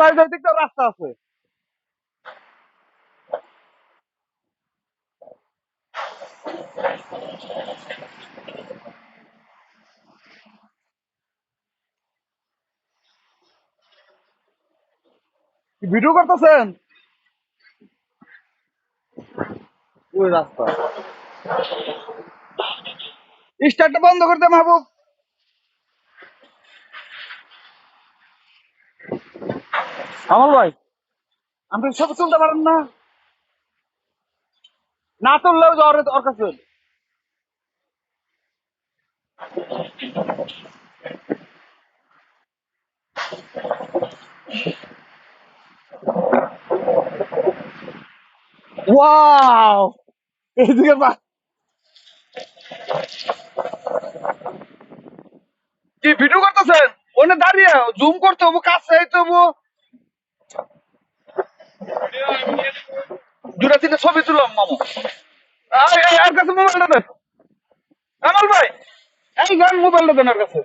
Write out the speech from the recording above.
রাস্তায় যাইতে একটা রাস্তা আছে। ভিডিও করতেছেন? ওই রাস্তা স্টার্টটা বন্ধ করে দে মাহবুব। কামাল ভাই, আপনি ছবি তুলতে পারেন না? না তুললেও যাওয়ার ওর কাছে। ওয়াও, এইদিকে কি ভিডিও করতেছেন? ওনে দাঁড়িয়ে জুম করতে হবো, কাছে যাইতে হবো, দুটা তিনটা ছবি তুললাম মামা। আর কাছে মোবাইলটা দেন কামাল ভাই, এই গান মোবাইলটা দেন আর কাছে।